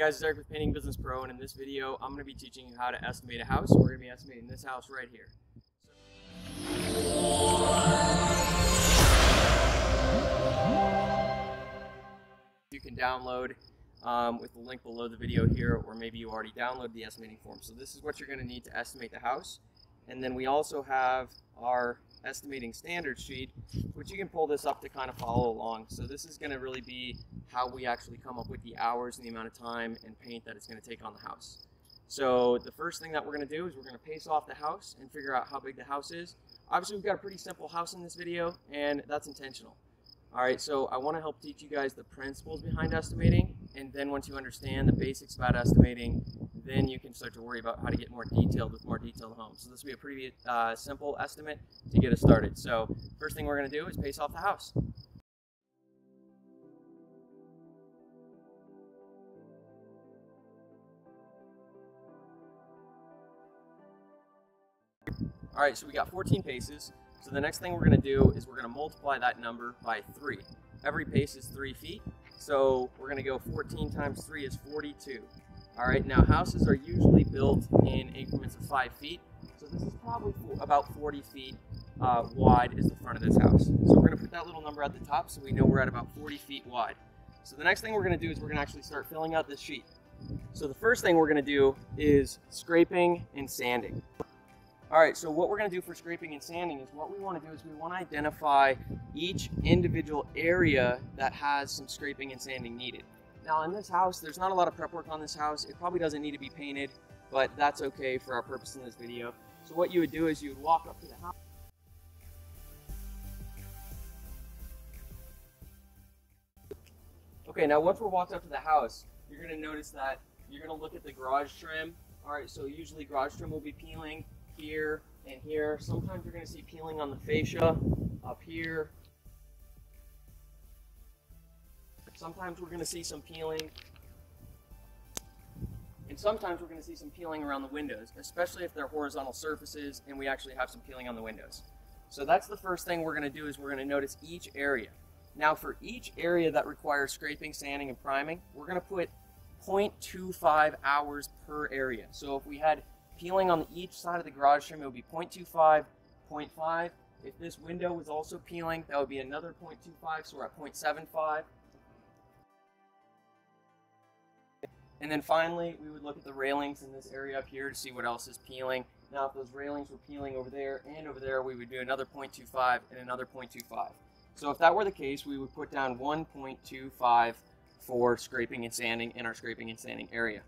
guys, it's Eric with Painting Business Pro, and in this video I'm going to be teaching you how to estimate a house. We're going to be estimating this house right here. You can download with the link below the video here, or maybe you already downloaded the estimating form. So this is what you're going to need to estimate the house. And then we also have our estimating standard sheet, which you can pull this up to kind of follow along. So this is going to really be how we actually come up with the hours and the amount of time and paint that it's going to take on the house. So the first thing that we're going to do is we're going to pace off the house and figure out how big the house is. Obviously we've got a pretty simple house in this video, and that's intentional. Alright, so I want to help teach you guys the principles behind estimating, and then once you understand the basics about estimating, then you can start to worry about how to get more detailed with more detailed homes. So this will be a pretty simple estimate to get us started. So first thing we're going to do is pace off the house. Alright, so we got 14 paces. So the next thing we're going to do is we're going to multiply that number by 3. Every pace is 3 feet. So we're going to go 14 times 3 is 42. Alright, now houses are usually built in increments of 5 feet. So this is probably about 40 feet wide is the front of this house. So we're going to put that little number at the top so we know we're at about 40 feet wide. So the next thing we're going to do is we're going to actually start filling out this sheet. So the first thing we're going to do is scraping and sanding. Alright, so what we're going to do for scraping and sanding is what we want to do is we want to identify each individual area that has some scraping and sanding needed. Now in this house, there's not a lot of prep work on this house. It probably doesn't need to be painted, but that's okay for our purpose in this video. So what you would do is you would walk up to the house. Okay, now once we're walked up to the house, you're going to notice that you're going to look at the garage trim. Alright, so usually garage trim will be peeling here and here. Sometimes you're going to see peeling on the fascia up here. Sometimes we're going to see some peeling. And sometimes we're going to see some peeling around the windows, especially if they're horizontal surfaces and we actually have some peeling on the windows. So that's the first thing we're going to do is we're going to notice each area. Now for each area that requires scraping, sanding, and priming, we're going to put 0.25 hours per area. So if we had peeling on each side of the garage trim, it would be 0.25, 0.5. If this window was also peeling, that would be another 0.25, so we're at 0.75. And then finally, we would look at the railings in this area up here to see what else is peeling. Now, if those railings were peeling over there and over there, we would do another 0.25 and another 0.25. So if that were the case, we would put down 1.25 for scraping and sanding in our scraping and sanding area.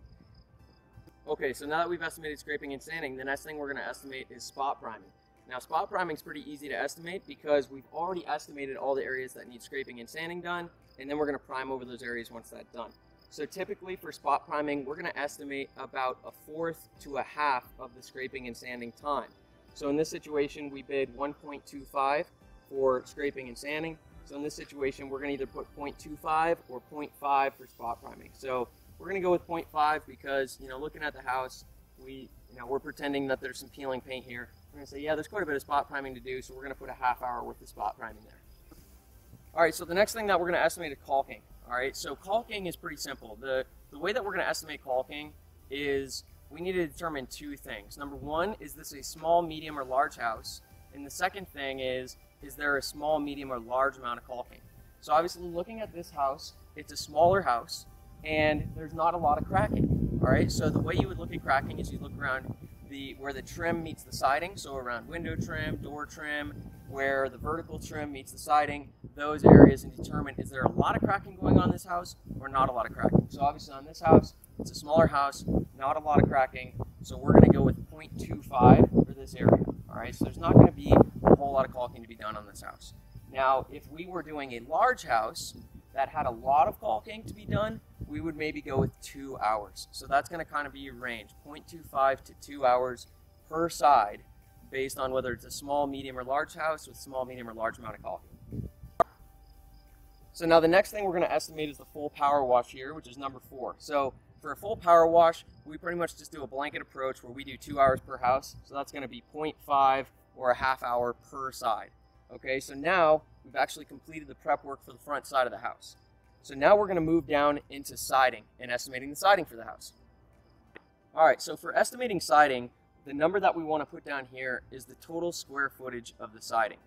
Okay, so now that we've estimated scraping and sanding, the next thing we're going to estimate is spot priming. Now spot priming is pretty easy to estimate because we've already estimated all the areas that need scraping and sanding done, and then we're going to prime over those areas once that's done. So typically for spot priming, we're going to estimate about 1/4 to 1/2 of the scraping and sanding time. So in this situation, we bid 1.25 for scraping and sanding. So in this situation, we're going to either put 0.25 or 0.5 for spot priming. So we're going to go with 0.5 because, looking at the house, we're pretending that there's some peeling paint here. We're going to say, yeah, there's quite a bit of spot priming to do, so we're going to put a 1/2 hour worth of spot priming there. All right, so the next thing that we're going to estimate is caulking. All right, so caulking is pretty simple. The way that we're going to estimate caulking is we need to determine 2 things. Number one, is this a small, medium, or large house? And the second thing is there a small, medium, or large amount of caulking? So obviously, looking at this house, it's a smaller house, and there's not a lot of cracking. All right, so the way you would look at cracking is you look around where the trim meets the siding, so around window trim, door trim, where the vertical trim meets the siding, those areas, and determine is there a lot of cracking going on in this house or not a lot of cracking. So obviously on this house, it's a smaller house, not a lot of cracking, so we're going to go with 0.25 for this area. All right, so there's not going to be a whole lot of caulking to be done on this house. Now, if we were doing a large house that had a lot of caulking to be done, we would maybe go with 2 hours. So that's going to kind of be your range, 0.25 to 2 hours per side, based on whether it's a small, medium, or large house with small, medium, or large amount of caulking. So now the next thing we're going to estimate is the full power wash here, which is number 4. So for a full power wash, we pretty much just do a blanket approach where we do 2 hours per house. So that's going to be 0.5 or a 1/2 hour per side. Okay, so now we've actually completed the prep work for the front side of the house. So now we're going to move down into siding and estimating the siding for the house. All right, so for estimating siding, the number that we want to put down here is the total square footage of the siding.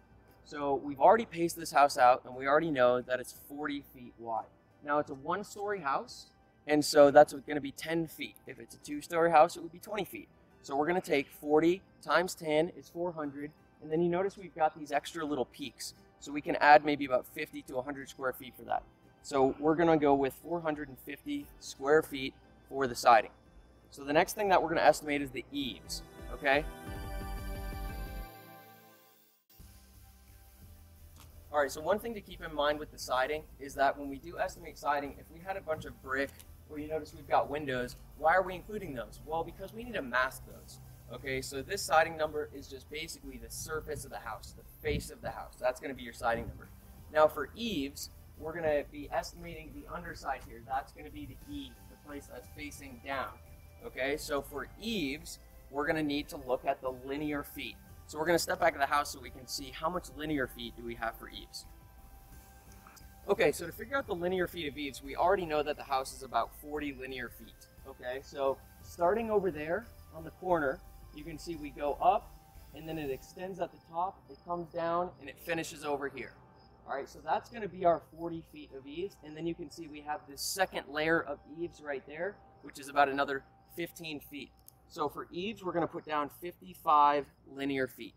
So we've already paced this house out, and we already know that it's 40 feet wide. Now it's a one-story house, and so that's going to be 10 feet. If it's a two-story house, it would be 20 feet. So we're going to take 40 times 10 is 400, and then you notice we've got these extra little peaks. So we can add maybe about 50 to 100 square feet for that. So we're going to go with 450 square feet for the siding. So the next thing that we're going to estimate is the eaves, okay? All right, so one thing to keep in mind with the siding is that when we do estimate siding, if we had a bunch of brick, or you notice we've got windows, why are we including those? Well, because we need to mask those. Okay, so this siding number is just basically the surface of the house, the face of the house. That's going to be your siding number. Now for eaves, we're going to be estimating the underside here. That's going to be the eave, the place that's facing down. Okay, so for eaves, we're going to need to look at the linear feet. So we're going to step back of the house so we can see how much linear feet do we have for eaves. Okay, so to figure out the linear feet of eaves, we already know that the house is about 40 linear feet. Okay, so starting over there on the corner, you can see we go up, and then it extends at the top, it comes down, and it finishes over here. All right, so that's going to be our 40 feet of eaves, and then you can see we have this second layer of eaves right there, which is about another 15 feet. So for eaves, we're going to put down 55 linear feet.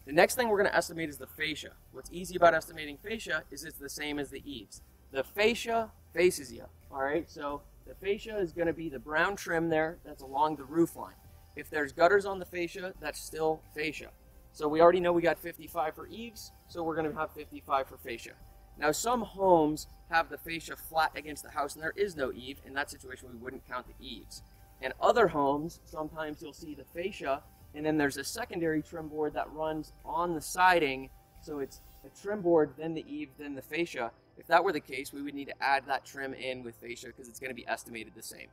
The next thing we're going to estimate is the fascia. What's easy about estimating fascia is it's the same as the eaves. The fascia faces you, all right? So the fascia is going to be the brown trim there that's along the roof line. If there's gutters on the fascia, that's still fascia. So we already know we got 55 for eaves, so we're going to have 55 for fascia. Now some homes have the fascia flat against the house and there is no eave. In that situation, we wouldn't count the eaves. And other homes, sometimes you'll see the fascia, and then there's a secondary trim board that runs on the siding. So it's a trim board, then the eave, then the fascia. If that were the case, we would need to add that trim in with fascia because it's going to be estimated the same.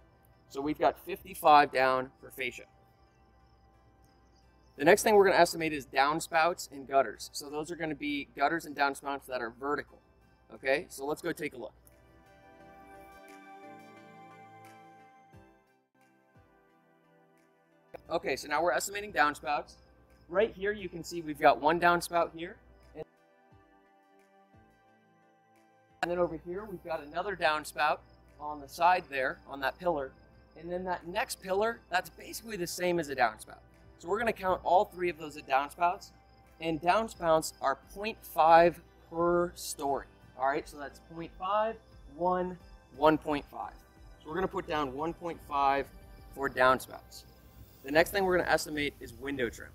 So we've got 55 down for fascia. The next thing we're going to estimate is downspouts and gutters. So those are going to be gutters and downspouts that are vertical. Okay, so let's go take a look. Okay, so now we're estimating downspouts. Right here you can see we've got one downspout here. And then over here we've got another downspout on the side there, on that pillar. And then that next pillar, that's basically the same as a downspout. So we're going to count all three of those as downspouts. And downspouts are 0.5 per story. All right, so that's 0.5, 1, 1.5. So we're going to put down 1.5 for downspouts. The next thing we're going to estimate is window trim.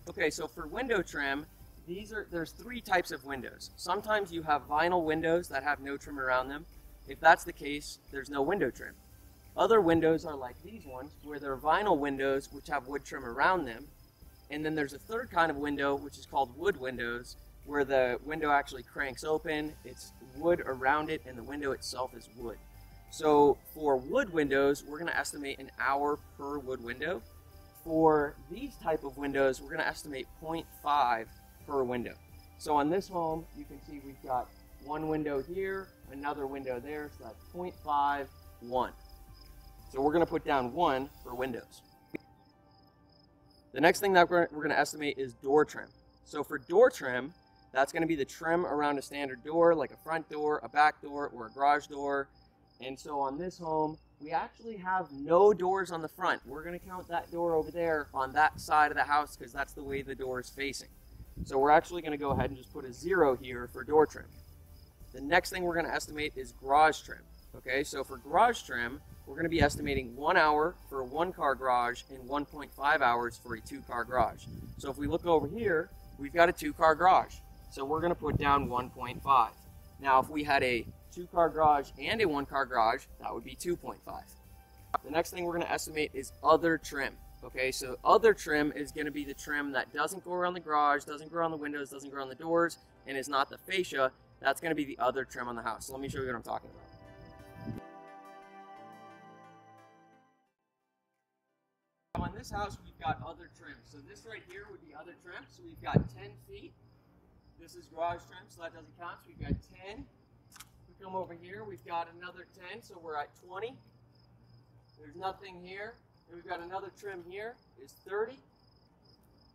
Okay, so for window trim, there's three types of windows. Sometimes you have vinyl windows that have no trim around them. If that's the case, there's no window trim. Other windows are like these ones, where they're vinyl windows which have wood trim around them. And then there's a third kind of window, which is called wood windows, where the window actually cranks open, it's wood around it, and the window itself is wood. So for wood windows, we're going to estimate an hour per wood window. For these type of windows, we're going to estimate 0.5 per window. So on this home, you can see we've got one window here, another window there, so that's 0.5, 1. So we're going to put down 1 for windows. The next thing that we're going to estimate is door trim. So for door trim, that's going to be the trim around a standard door, like a front door, a back door, or a garage door. And so on this home, we actually have no doors on the front. We're going to count that door over there on that side of the house because that's the way the door is facing. So we're actually going to go ahead and just put a 0 here for door trim. The next thing we're going to estimate is garage trim. Okay, so for garage trim, we're going to be estimating 1 hour for a 1-car garage and 1.5 hours for a 2-car garage. So if we look over here, we've got a 2-car garage. So we're going to put down 1.5. Now if we had a 2-car garage and a 1-car garage, that would be 2.5. The next thing we're going to estimate is other trim. Okay, so other trim is going to be the trim that doesn't go around the garage, doesn't go around the windows, doesn't go around the doors, and is not the fascia. That's going to be the other trim on the house. So let me show you what I'm talking about. On this house, we've got other trim. So this right here would be other trim. So we've got 10 feet. This is garage trim, so that doesn't count. So we've got 10. we come over here, we've got another 10, so we're at 20. There's nothing here. And we've got another trim here, is 30.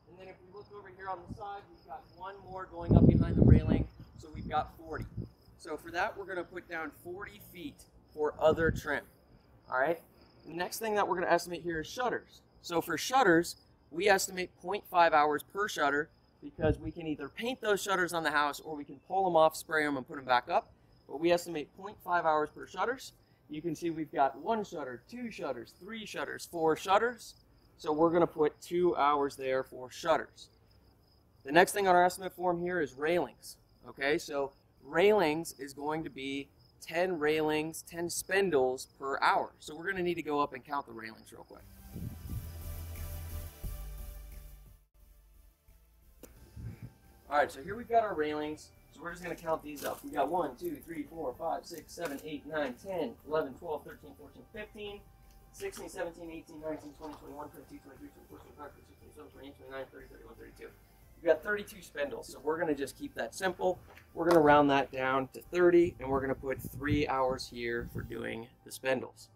And then if we look over here on the side, we've got one more going up behind the railing, so we've got 40. So for that, we're going to put down 40 feet for other trim. All right. The next thing that we're going to estimate here is shutters. So for shutters, we estimate 0.5 hours per shutter because we can either paint those shutters on the house or we can pull them off, spray them, and put them back up. But we estimate 0.5 hours per shutters. You can see we've got 1 shutter, 2 shutters, 3 shutters, 4 shutters. So we're going to put 2 hours there for shutters. The next thing on our estimate form here is railings. Okay, so railings is going to be 10 railings, 10 spindles per hour. So we're going to need to go up and count the railings real quick. All right, so here we've got our railings. So we're just going to count these up. We got 1, 2, 3, 4, 5, 6, 7, 8, 9, 10, 11, 12, 13, 14, 15, 16, 17, 18, 19, 20, 21, 22, 23, 24, 25, 26, 27, 28, 29, 30, 31, 32. We've got 32 spindles, so we're going to just keep that simple. We're going to round that down to 30, and we're going to put 3 hours here for doing the spindles.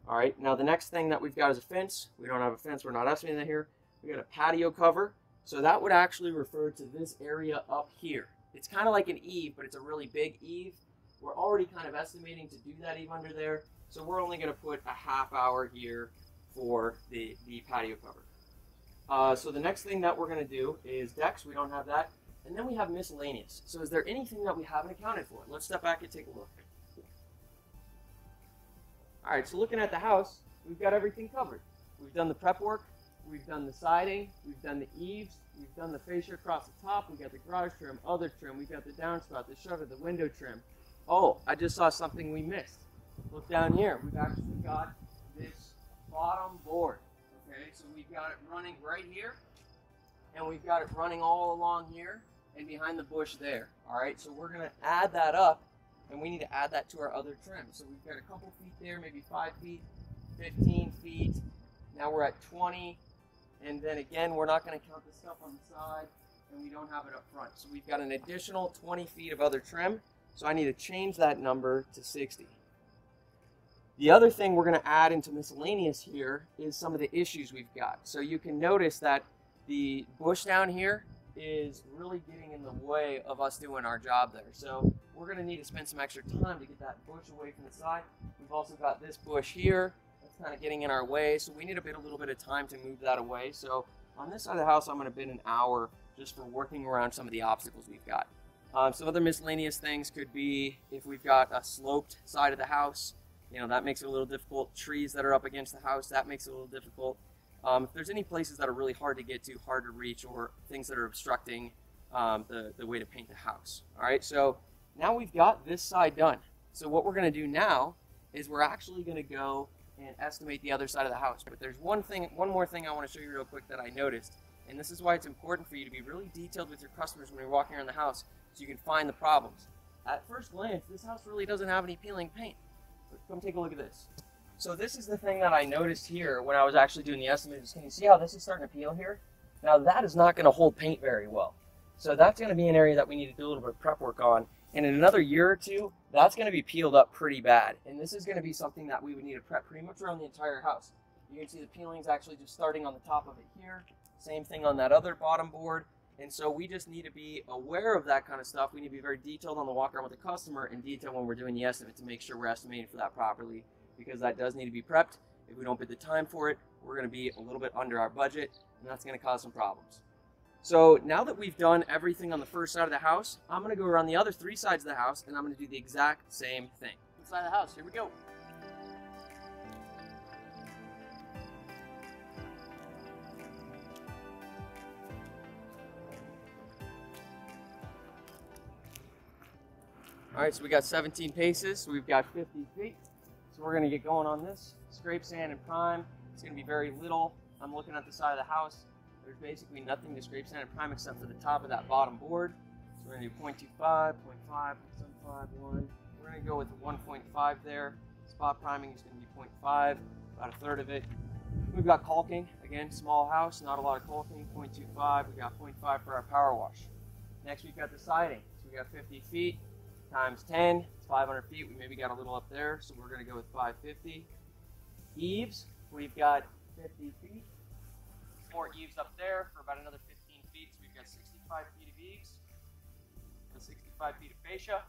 All right, now the next thing that we've got is a fence. We don't have a fence. We're not estimating that here. We got a patio cover. So that would actually refer to this area up here. It's kind of like an eave, but it's a really big eave. We're already kind of estimating to do that eave under there. So we're only going to put a half hour here for the patio cover. So the next thing that we're going to do is decks. We don't have that. And then we have miscellaneous. So is there anything that we haven't accounted for? Let's step back and take a look. All right, so looking at the house, we've got everything covered. We've done the prep work. We've done the siding, we've done the eaves, we've done the fascia across the top, we've got the garage trim, other trim, we've got the downspout, the shutter, the window trim. Oh, I just saw something we missed. Look down here, we've actually got this bottom board. Okay, so we've got it running right here, and we've got it running all along here and behind the bush there. All right, so we're gonna add that up, and we need to add that to our other trim. So we've got a couple feet there, maybe 5 feet, 15 feet. Now we're at 20. And then again, we're not going to count the stuff on the side, and we don't have it up front. So we've got an additional 20 feet of other trim, so I need to change that number to 60. The other thing we're going to add into miscellaneous here is some of the issues we've got. So you can notice that the bush down here is really getting in the way of us doing our job there. So we're going to need to spend some extra time to get that bush away from the side. We've also got this bush here. Kind of getting in our way, so we need a little bit of time to move that away. So on this side of the house, I'm going to bid an hour just for working around some of the obstacles we've got. Some other miscellaneous things could be if we've got a sloped side of the house, you know, that makes it a little difficult. Trees that are up against the house, that makes it a little difficult. If there's any places that are really hard to get to, hard to reach, or things that are obstructing the way to paint the house. All right, so now we've got this side done. So what we're going to do now is we're actually going to go and estimate the other side of the house. But there's one more thing I want to show you real quick that I noticed, and this is why it's important for you to be really detailed with your customers when you're walking around the house so you can find the problems. At first glance, this house really doesn't have any peeling paint. But come take a look at this. So this is the thing that I noticed here when I was actually doing the estimates. Can you see how this is starting to peel here? Now that is not going to hold paint very well. So that's going to be an area that we need to do a little bit of prep work on. And in another year or two, that's going to be peeled up pretty bad. And this is going to be something that we would need to prep pretty much around the entire house. You can see the peelings actually just starting on the top of it here. Same thing on that other bottom board. And so we just need to be aware of that kind of stuff. We need to be very detailed on the walk around with the customer and detailed when we're doing the estimate to make sure we're estimating for that properly, because that does need to be prepped. If we don't bid the time for it, we're going to be a little bit under our budget, and that's going to cause some problems. So now that we've done everything on the first side of the house, I'm going to go around the other 3 sides of the house, and I'm going to do the exact same thing. Inside the house, here we go. All right, so we got 17 paces, so we've got 50 feet. So we're going to get going on this. Scrape, sand, and prime. It's going to be very little. I'm looking at the side of the house. There's basically nothing to scrape, sand, and prime except for the top of that bottom board. So we're going to do 0.25, 0.5, 0.75, 1. We're going to go with 1.5 there. Spot priming is going to be 0.5, about a third of it. We've got caulking. Again, small house, not a lot of caulking, 0.25. We got 0.5 for our power wash. Next, we've got the siding. So we got 50 feet. times 10, it's 500 feet. We maybe got a little up there, so we're going to go with 550. Eaves, we've got 50 feet. More eaves up there for about another 15 feet. So we've got 65 feet of eaves and 65 feet of fascia.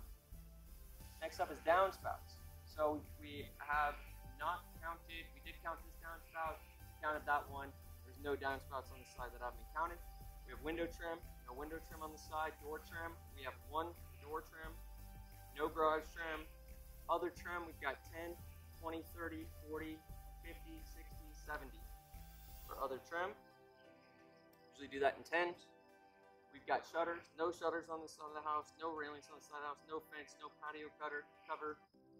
Next up is downspouts. So we have not counted, we did count this downspout, counted that one. There's no downspouts on the side that haven't been counted. We have window trim, no window trim on the side, door trim. We have one door trim, no garage trim. Other trim, we've got 10, 20, 30, 40, 50, 60, 70 for other trim. Usually do that in 10. We've got shutters, no shutters on the side of the house, no railings on the side of the house, no fence, no patio cover,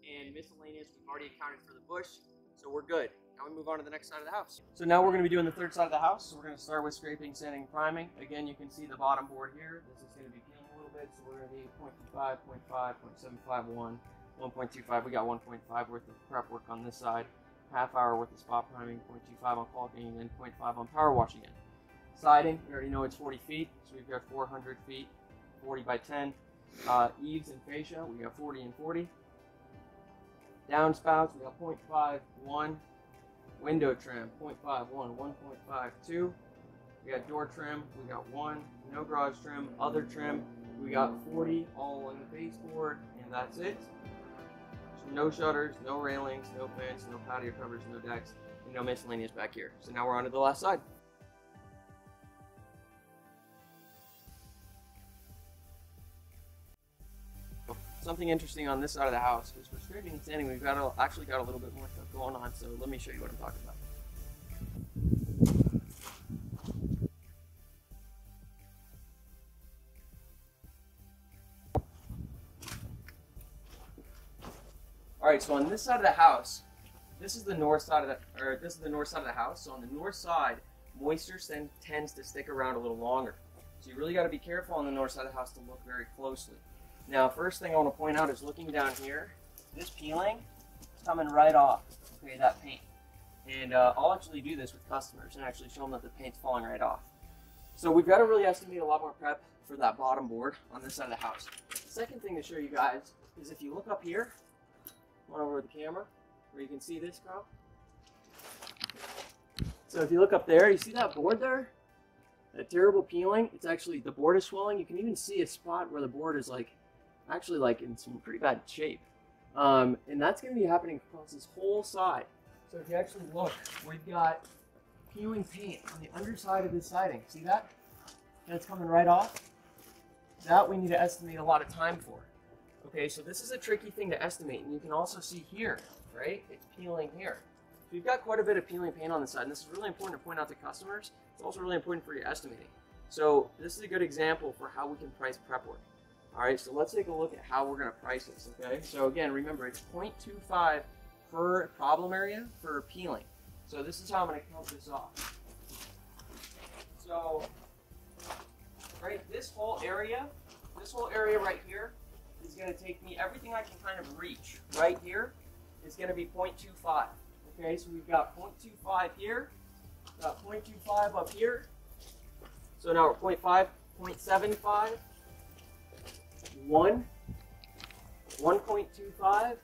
and miscellaneous. We've already accounted for the bush, so we're good. Now we move on to the next side of the house. So now we're going to be doing the third side of the house. So we're going to start with scraping, sanding, priming. Again, you can see the bottom board here. This is going to be peeling a little bit, so we're going to need 0.25, 0.5, 0.75, 1, 1.25. We got 1.5 worth of prep work on this side, half hour worth of spot priming, 0.25 on caulking, and 0.5 on power wash again. Siding, we already know it's 40 feet, so we've got 400 feet, 40 by 10. Eaves and fascia, we got 40 and 40. Downspouts, we got 0.5, 1. Window trim, 0.5, 1, 1.52. We got door trim, we got 1. No garage trim, other trim, we got 40, all on the baseboard, and that's it. So no shutters, no railings, no fence, no patio covers, no decks, and no miscellaneous back here. So now we're on to the last side. Something interesting on this side of the house is for scraping and sanding, we've actually got a little bit more stuff going on, so let me show you what I'm talking about. Alright, so on this side of the house, this is the north side of the house. So on the north side, moisture tends to stick around a little longer. So you really got to be careful on the north side of the house to look very closely. Now, first thing I want to point out is looking down here, this peeling is coming right off, okay, that paint. And I'll actually do this with customers and actually show them that the paint's falling right off. So we've got to really estimate a lot more prep for that bottom board on this side of the house. The second thing to show you guys is if you look up here, one over the camera, where you can see this, Carl. So if you look up there, you see that board there? That terrible peeling? It's actually, the board is swelling. You can even see a spot where the board is actually in some pretty bad shape. And that's going to be happening across this whole side. So if you actually look, we've got peeling paint on the underside of this siding. See that? That's coming right off. That we need to estimate a lot of time for. Okay, so this is a tricky thing to estimate, and you can also see here, right? It's peeling here. So we've got quite a bit of peeling paint on the side, and this is really important to point out to customers. It's also really important for your estimating. So this is a good example for how we can price prep work. All right, so let's take a look at how we're going to price this, okay? So again, remember, it's 0.25 per problem area for peeling. So this is how I'm going to count this off. So, right, this whole area right here is going to take me, everything I can kind of reach right here is going to be 0.25. Okay, so we've got 0.25 here, got 0.25 up here. So now we're 0.5, 0.75. 1, 1.25,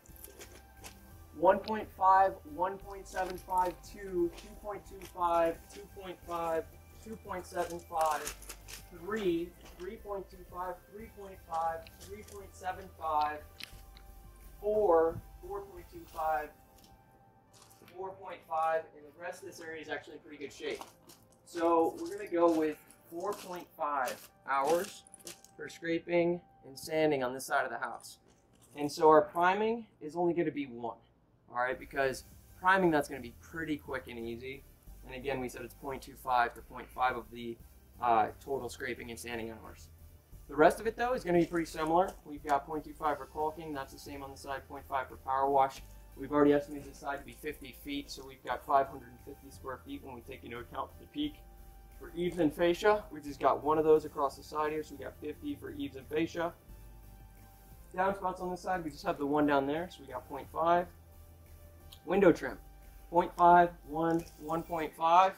1.5, 1.75, 2, 2.25, 2.5, 2.75, 3, 3.25, 3.5, 3.75, 4, 4.25, 4.5, and the rest of this area is actually in pretty good shape. So we're going to go with 4.5 hours for scraping and sanding on this side of the house. And so our priming is only going to be 1, all right, because priming, that's going to be pretty quick and easy. And again, we said it's 0.25 to 0.5 of the total scraping and sanding hours. The rest of it, though, is going to be pretty similar. We've got 0.25 for caulking, that's the same on the side, 0.5 for power wash. We've already estimated the side to be 50 feet, so we've got 550 square feet when we take into account the peak. For eaves and fascia, we just got one of those across the side here, so we got 50 for eaves and fascia. Downspouts on this side, we just have the one down there, so we got 0.5. Window trim, 0.5, 1, 1.5.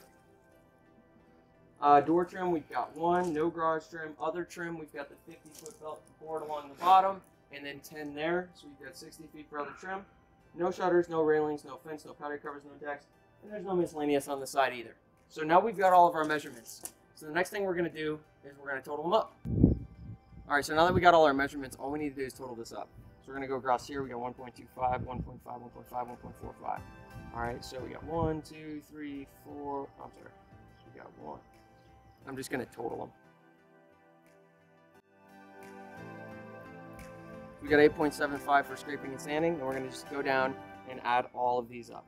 Door trim, we've got 1. No garage trim. Other trim, we've got the 50-foot belt board along the bottom. and then 10 there. So we've got 60 feet for other trim. No shutters, no railings, no fence, no patio covers, no decks, and there's no miscellaneous on the side either. So now we've got all of our measurements. So the next thing we're going to do is we're going to total them up. All right, so now that we got all our measurements, all we need to do is total this up. So we're going to go across here. We got 1.25, 1.5, 1.5, 1.45. All right, so we got 1, 2, 3, 4. I'm sorry, we got 1. I'm just going to total them. We got 8.75 for scraping and sanding, and we're going to just go down and add all of these up.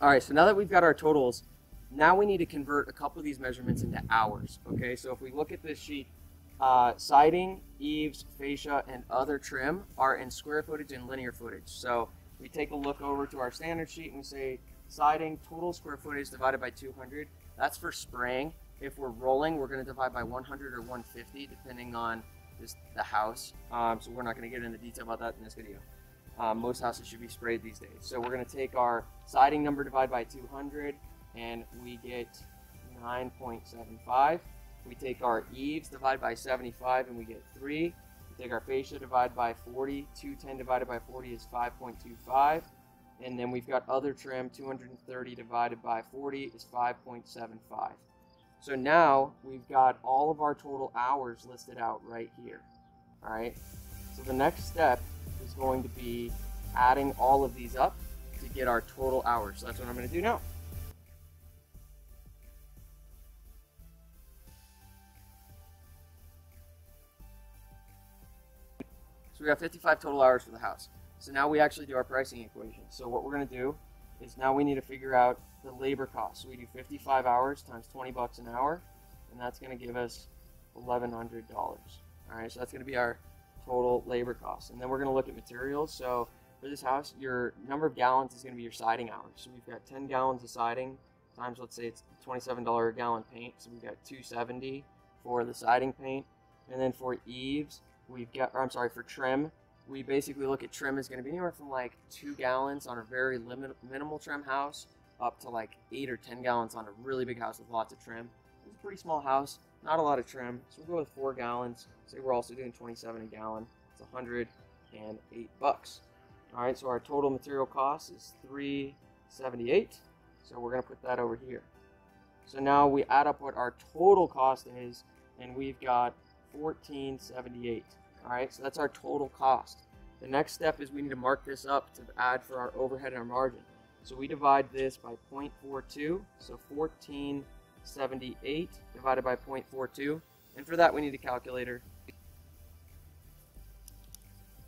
All right, so now that we've got our totals, now we need to convert a couple of these measurements into hours. Okay, so if we look at this sheet, siding, eaves, fascia, and other trim are in square footage and linear footage. So we take a look over to our standard sheet and we say siding total square footage divided by 200. That's for spraying. If we're rolling, we're going to divide by 100 or 150 depending on the house. So we're not going to get into detail about that in this video. Most houses should be sprayed these days. So we're going to take our siding number divided by 200 and we get 9.75. We take our eaves divided by 75 and we get 3. We take our fascia divided by 40. 210 divided by 40 is 5.25. And then we've got other trim, 230 divided by 40 is 5.75. So now we've got all of our total hours listed out right here. All right. So the next step is going to be adding all of these up to get our total hours. So that's what I'm going to do now. So we got 55 total hours for the house. So now we actually do our pricing equation. So what we're going to do is now we need to figure out the labor cost. So we do 55 hours times 20 bucks an hour, and that's going to give us $1,100. All right, so that's going to be our total labor cost. And then we're going to look at materials. So for this house, your number of gallons is going to be your siding hours. So we've got 10 gallons of siding times, let's say it's $27 a gallon paint. So we've got $270 for the siding paint. And then for eaves, we've got, or I'm sorry, for trim, we basically look at trim is going to be anywhere from like 2 gallons on a very minimal trim house up to like 8 or 10 gallons on a really big house with lots of trim. It's a pretty small house, not a lot of trim, so we'll go with 4 gallons. Say we're also doing 27 a gallon. It's 108 bucks. All right, so our total material cost is $378. So we're going to put that over here. So now we add up what our total cost is, and we've got $1478. All right, so that's our total cost. The next step is we need to mark this up to add for our overhead and our margin. So we divide this by 0.42, so 1478 divided by 0.42, and for that we need a calculator.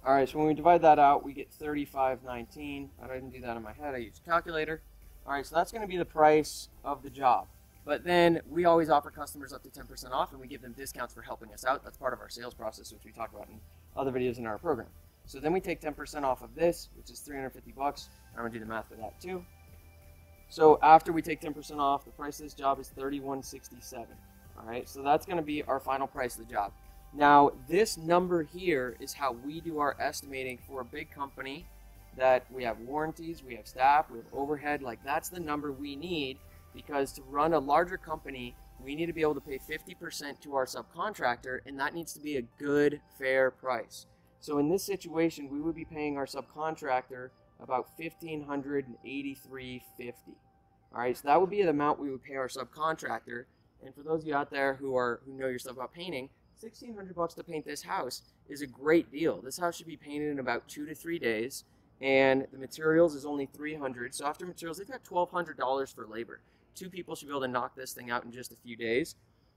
All right, so when we divide that out, we get 35.19. I didn't do that in my head, I used a calculator. All right, so that's going to be the price of the job. But then we always offer customers up to 10% off, and we give them discounts for helping us out. That's part of our sales process, which we talk about in other videos in our program. So then we take 10% off of this, which is 350 bucks. I'm going to do the math for that too. So after we take 10% off, the price of this job is $31.67. All right, so that's going to be our final price of the job. Now, this number here is how we do our estimating for a big company that we have warranties, we have staff, we have overhead. Like, that's the number we need. Because to run a larger company, we need to be able to pay 50% to our subcontractor, and that needs to be a good, fair price. So in this situation, we would be paying our subcontractor about $1,583.50. All right, so that would be the amount we would pay our subcontractor. And for those of you out there who know your stuff about painting, $1,600 to paint this house is a great deal. This house should be painted in about 2 to 3 days, and the materials is only $300. So after materials, they've got $1,200 for labor. 2 people should be able to knock this thing out in just a few days.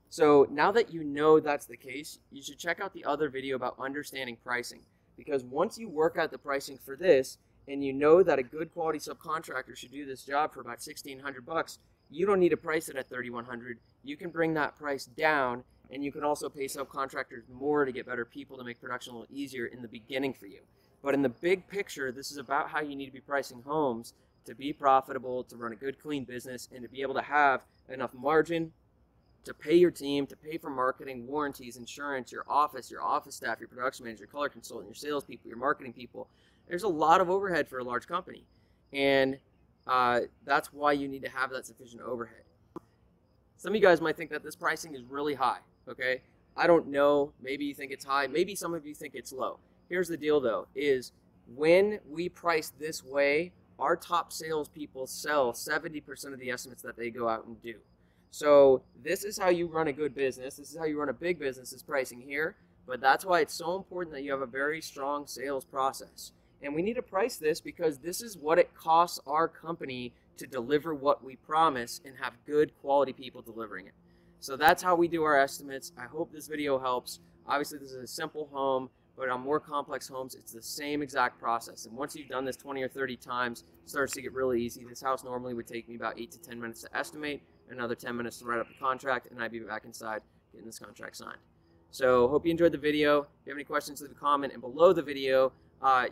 So now that you know that's the case, you should check out the other video about understanding pricing. Because once you work out the pricing for this, and you know that a good quality subcontractor should do this job for about $1,600 bucks, you don't need to price it at $3,100. You can bring that price down, and you can also pay subcontractors more to get better people to make production a little easier in the beginning for you. But in the big picture, this is about how you need to be pricing homes to be profitable, to run a good, clean business, and to be able to have enough margin to pay your team, to pay for marketing, warranties, insurance, your office staff, your production manager, your color consultant, your salespeople, your marketing people, There's a lot of overhead for a large company, and that's why you need to have that sufficient overhead. Some of you guys might think that this pricing is really high, okay? I don't know, maybe you think it's high, maybe some of you think it's low. Here's the deal though, is when we price this way, our top salespeople sell 70% of the estimates that they go out and do. So this is how you run a good business. This is how you run a big business, is pricing here. But that's why it's so important that you have a very strong sales process. And we need to price this because this is what it costs our company to deliver what we promise and have good quality people delivering it. So that's how we do our estimates. I hope this video helps. Obviously, this is a simple home, but on more complex homes, it's the same exact process. And once you've done this 20 or 30 times, it starts to get really easy. This house normally would take me about 8 to 10 minutes to estimate, another 10 minutes to write up the contract, and I'd be back inside getting this contract signed. So hope you enjoyed the video. If you have any questions, leave a comment. And below the video,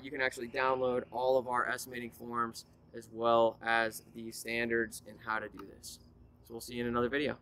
you can actually download all of our estimating forms as well as the standards and how to do this. So we'll see you in another video.